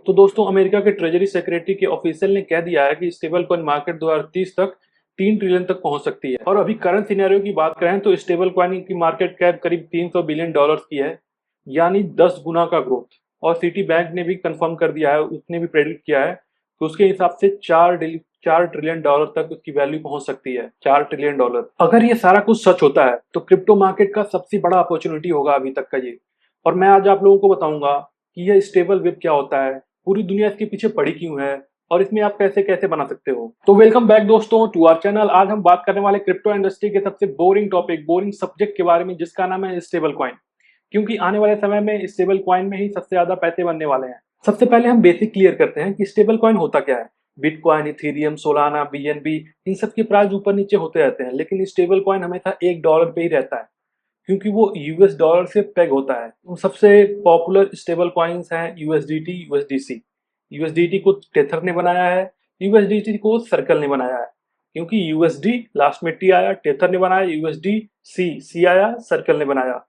तो दोस्तों अमेरिका के ट्रेजरी सेक्रेटरी के ऑफिशियल ने कह दिया है कि स्टेबल कॉइन मार्केट 2030 तक 3 ट्रिलियन तक पहुंच सकती है। और अभी करंट सिनेरियो की बात करें तो स्टेबल कॉइन की मार्केट कैप करीब 300 बिलियन डॉलर की है, यानी 10 गुना का ग्रोथ। और सिटी बैंक ने भी कंफर्म कर दिया है, उसने भी प्रेडिक्ट किया है कि उसके हिसाब से 4 ट्रिलियन डॉलर तक उसकी वैल्यू पहुंच सकती है। 4 ट्रिलियन डॉलर। अगर ये सारा कुछ सच होता है तो क्रिप्टो मार्केट का सबसे बड़ा अपॉर्चुनिटी होगा अभी तक का ये। और मैं आज आप लोगों को बताऊंगा कि यह स्टेबल वेब क्या होता है, पूरी दुनिया इसके पीछे पड़ी क्यों है, और इसमें आप कैसे कैसे बना सकते हो। तो वेलकम बैक दोस्तों टू आवर चैनल। आज हम बात करने वाले क्रिप्टो इंडस्ट्री के सबसे बोरिंग टॉपिक, बोरिंग सब्जेक्ट के बारे में, जिसका नाम है स्टेबल कॉइन। क्योंकि आने वाले समय में स्टेबल कॉइन में ही सबसे ज्यादा पैसे बनने वाले हैं। सबसे पहले हम बेसिक क्लियर करते हैं कि स्टेबल कॉइन होता क्या है। बिटकॉइन, इथेरियम, सोलाना, बीएनबी, इन सब के प्राइस ऊपर नीचे होते रहते हैं, लेकिन स्टेबल कॉइन हमेशा $1 पे ही रहता है, क्योंकि वो यूएस डॉलर से पेग होता है। तो सबसे पॉपुलर स्टेबल कॉइन्स हैं यूएसडीटी, यूएसडीसी। यूएसडीटी को टेथर ने बनाया है, यूएसडीटी को सर्कल ने बनाया है। क्योंकि यूएसडी लास्ट में टी आया, टेथर ने बनाया, यूएसडी सी आया, सर्कल ने बनाया।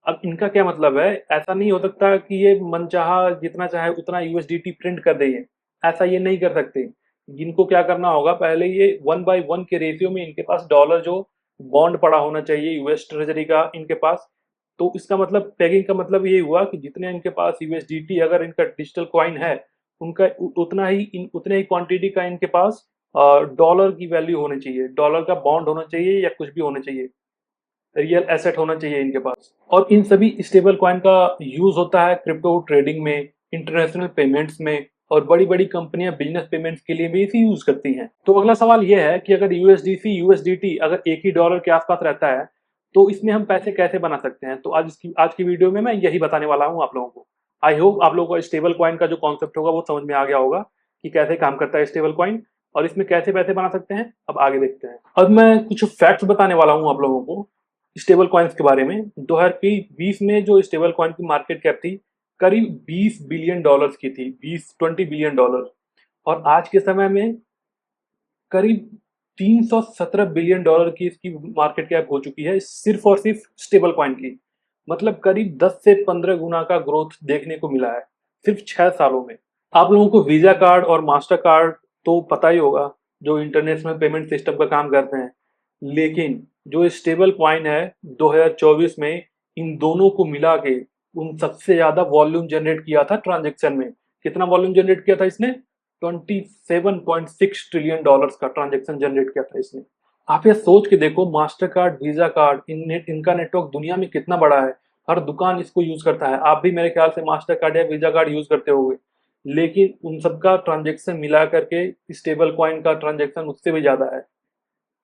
अब इनका क्या मतलब है, ऐसा नहीं हो सकता कि ये मनचाहा जितना चाहे उतना यूएसडीटी प्रिंट कर दे। ऐसा ये नहीं कर सकते। इनको क्या करना होगा, पहले ये 1/1 के रेशियो में इनके पास डॉलर जो बॉन्ड पड़ा होना चाहिए यूएस ट्रेजरी का इनके पास। तो इसका मतलब पैगिंग का मतलब ये हुआ कि जितने इनके पास यूएसडीटी, अगर इनका डिजिटल कॉइन है, उनका उतने ही क्वांटिटी का इनके पास डॉलर की वैल्यू होनी चाहिए, डॉलर का बॉन्ड होना चाहिए या कुछ भी होना चाहिए, रियल एसेट होना चाहिए इनके पास। और इन सभी स्टेबल कॉइन का यूज होता है क्रिप्टो ट्रेडिंग में, इंटरनेशनल पेमेंट्स में, और बड़ी बड़ी कंपनियां बिजनेस पेमेंट्स के लिए भी इसे यूज करती हैं। तो अगला सवाल यह है कि अगर यूएसडीसी यूएसडीटी अगर एक ही डॉलर के आसपास रहता है तो इसमें हम पैसे कैसे बना सकते हैं। तो आज की वीडियो में मैं यही बताने वाला हूं आप लोगों को। आई होप आप लोगों को स्टेबल कॉइन का जो कॉन्सेप्ट होगा वो समझ में आ गया होगा कि कैसे काम करता है स्टेबल कॉइन और इसमें कैसे पैसे बना सकते हैं। अब आगे देखते हैं। अब मैं कुछ फैक्ट्स बताने वाला हूं आप लोगों को स्टेबल कॉइन्स के बारे में। 2020 में जो स्टेबल कॉइन की मार्केट कैप थी करीब 20 बिलियन डॉलर्स की थी, 20 बिलियन डॉलर। और आज के समय में करीब 317 बिलियन डॉलर की इसकी मार्केट कैप हो चुकी है, सिर्फ और सिर्फ स्टेबल कॉइन की। मतलब करीब 10 से 15 गुना का ग्रोथ देखने को मिला है सिर्फ 6 सालों में। आप लोगों को वीजा कार्ड और मास्टर कार्ड तो पता ही होगा, जो इंटरनेशनल पेमेंट सिस्टम का काम करते हैं। लेकिन जो स्टेबल कॉइन है 2024 में इन दोनों को मिला के उन सबसे ज्यादा वॉल्यूम जनरेट किया था ट्रांजेक्शन में। कितना वॉल्यूम जनरेट किया था इसने? 27.6 ट्रिलियन डॉलर्स का ट्रांजेक्शन जनरेट किया था इसने। आप ये सोच के देखो, मास्टर कार्ड, वीजा कार्ड, इनका नेटवर्क दुनिया में कितना बड़ा है। हर दुकान इसको यूज करता है। आप भी मेरे ख्याल से मास्टर कार्ड या वीजा कार्ड यूज करते होंगे। लेकिन उन सबका ट्रांजेक्शन मिला करके स्टेबल कॉइन का ट्रांजेक्शन उससे भी ज्यादा है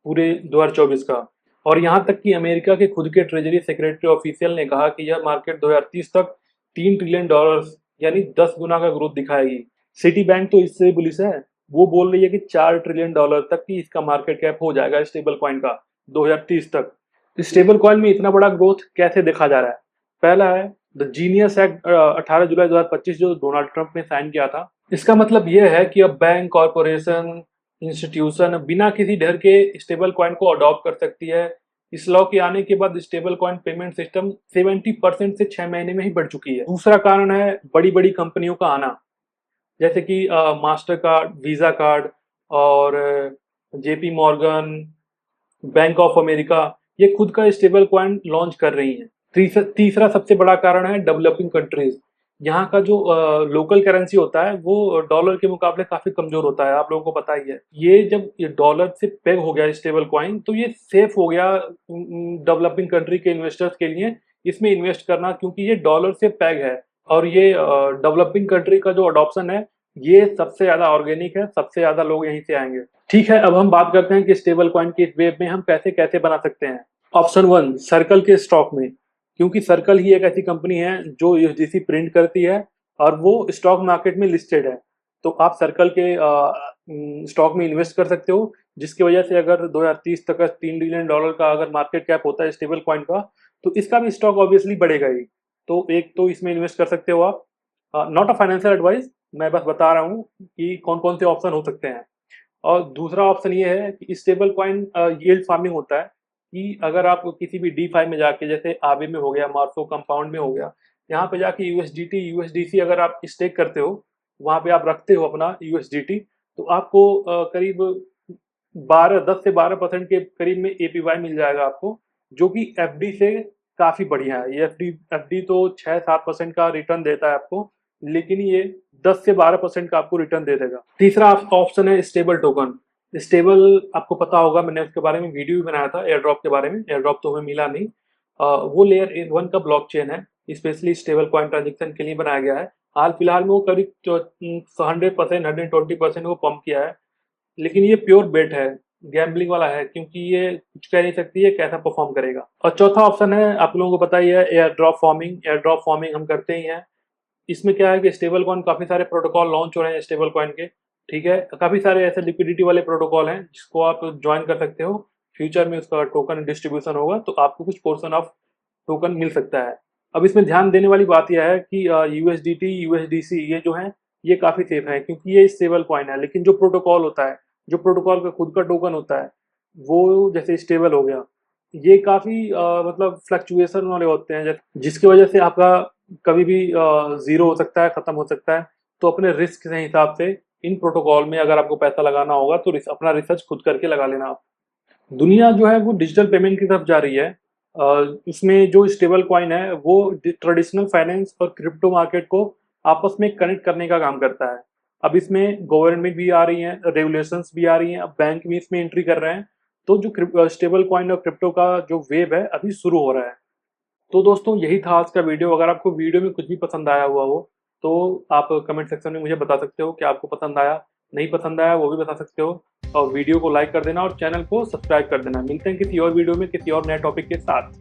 पूरे 2024 का। और यहाँ तक कि अमेरिका के खुद के ट्रेजरी सेक्रेटरी ऑफिशियल ने कहा कि यह मार्केट 2030 तक 3 ट्रिलियन डॉलर यानी 10 गुना का ग्रोथ दिखाएगी। सिटी बैंक तो इससे बुलिश है, वो बोल रही है कि 4 ट्रिलियन डॉलर तक की इसका मार्केट कैप हो जाएगा स्टेबल कॉइन का 2030 तक। स्टेबल कॉइन में इतना बड़ा ग्रोथ कैसे देखा जा रहा है? पहला है द जीनियस एक्ट 18 जुलाई 2025 जो डोनाल्ड ट्रंप ने साइन किया था। इसका मतलब यह है कि अब बैंक, कॉरपोरेशन, इंस्टीट्यूशन बिना किसी डर के स्टेबल कॉइन को अडॉप्ट कर सकती है। इस लॉ के आने के बाद स्टेबल कॉइन पेमेंट सिस्टम 70% से 6 महीने में ही बढ़ चुकी है। दूसरा कारण है बड़ी बड़ी कंपनियों का आना, जैसे कि मास्टर कार्ड, वीजा कार्ड और JP Morgan, bank of America, ये खुद का स्टेबल कॉइन लॉन्च कर रही हैं। तीसरा सबसे बड़ा कारण है डेवलपिंग कंट्रीज। यहाँ का जो लोकल करेंसी होता है वो डॉलर के मुकाबले काफी कमजोर होता है, आप लोगों को पता ही है। ये जब ये डॉलर से पेग हो गया स्टेबल कॉइन तो ये सेफ हो गया डेवलपिंग कंट्री के इन्वेस्टर्स के लिए इसमें इन्वेस्ट करना, क्योंकि ये डॉलर से पेग है। और ये डेवलपिंग कंट्री का जो अडॉप्शन है ये सबसे ज्यादा ऑर्गेनिक है, सबसे ज्यादा लोग यहीं से आएंगे। ठीक है, अब हम बात करते हैं कि स्टेबल कॉइन के इस वेब में हम कैसे कैसे बना सकते हैं। ऑप्शन 1, सर्कल के स्टॉक में। क्योंकि सर्कल ही एक ऐसी कंपनी है जो यूएसडीसी प्रिंट करती है और वो स्टॉक मार्केट में लिस्टेड है। तो आप सर्कल के स्टॉक में इन्वेस्ट कर सकते हो, जिसकी वजह से अगर 2030 तक 3 ट्रिलियन डॉलर का अगर मार्केट कैप होता है स्टेबल कॉइन का, तो इसका भी स्टॉक ऑब्वियसली बढ़ेगा ही। तो एक तो इसमें इन्वेस्ट कर सकते हो आप। नॉट अ फाइनेंशियल एडवाइस, मैं बस बता रहा हूँ कि कौन कौन से ऑप्शन हो सकते हैं। और दूसरा ऑप्शन ये है कि स्टेबल कॉइन यील्ड फार्मिंग होता है, कि अगर आप किसी भी डी में जाके, जैसे आबे में हो गया, मार्सो कंपाउंड में हो गया, यहाँ पे जाके यूएसडीटी यूएसडीसी अगर आप स्टेक करते हो वहां पे आप रखते हो अपना यूएसडीटी, तो आपको करीब 10 से 12% के करीब में एपीवाई मिल जाएगा आपको, जो कि एफडी से काफी बढ़िया है। ये एफडी एफडी तो 6-7% का रिटर्न देता है आपको, लेकिन ये 10 से 12% का आपको रिटर्न दे देगा। तीसरा ऑप्शन है स्टेबल टोकन। स्टेबल आपको पता होगा, मैंने उसके बारे में वीडियो भी बनाया था एयर ड्रॉप के बारे में। एयर ड्रॉप तो हमें मिला नहीं। वो लेयर 1 का ब्लॉकचेन है, स्पेशली स्टेबल कॉइन ट्रांजेक्शन के लिए बनाया गया है। हाल फिलहाल में वो करीब 100%, 120% वो पंप किया है, लेकिन ये प्योर बेट है, गैम्बलिंग वाला है, क्योंकि ये कुछ कह नहीं सकती है कैसा परफॉर्म करेगा। और चौथा ऑप्शन है, आप लोगों को पता ही है, air drop farming. Air drop farming हम करते ही हैं। इसमें क्या है कि स्टेबल कॉइन, काफी सारे प्रोटोकॉल लॉन्च हो रहे हैं स्टेबल कॉइन के, ठीक है। काफी सारे ऐसे लिक्विडिटी वाले प्रोटोकॉल हैं जिसको आप ज्वाइन कर सकते हो। फ्यूचर में उसका टोकन डिस्ट्रीब्यूशन होगा तो आपको कुछ पोर्शन ऑफ टोकन मिल सकता है। अब इसमें ध्यान देने वाली बात यह है कि यूएसडीटी, यूएसडीसी ये जो है ये काफी सेफ है, क्योंकि ये स्टेबल कॉइन है। लेकिन जो प्रोटोकॉल होता है, जो प्रोटोकॉल का खुद का टोकन होता है, वो जैसे स्टेबल हो गया, ये काफी मतलब फ्लक्चुएशन वाले होते हैं, जिसकी वजह से आपका कभी भी जीरो हो सकता है, खत्म हो सकता है। तो अपने रिस्क के हिसाब से इन प्रोटोकॉल में अगर आपको पैसा लगाना होगा तो अपना रिसर्च खुद करके लगा लेना आप। दुनिया जो है वो डिजिटल पेमेंट की तरफ जा रही है। इसमें जो स्टेबल कॉइन है वो ट्रेडिशनल फाइनेंस और क्रिप्टो मार्केट को आपस में कनेक्ट करने का काम करता है। अब इसमें गवर्नमेंट भी आ रही है, रेगुलेशंस भी आ रही हैं, अब बैंक भी इसमें एंट्री कर रहे हैं। तो जो स्टेबल कॉइन और क्रिप्टो का जो वेव है अभी शुरू हो रहा है। तो दोस्तों यही था आज का वीडियो। अगर आपको वीडियो में कुछ भी पसंद आया हुआ हो तो आप कमेंट सेक्शन में मुझे बता सकते हो कि आपको पसंद आया, नहीं पसंद आया वो भी बता सकते हो। और वीडियो को लाइक कर देना और चैनल को सब्सक्राइब कर देना। मिलते हैं किसी और वीडियो में किसी और नए टॉपिक के साथ।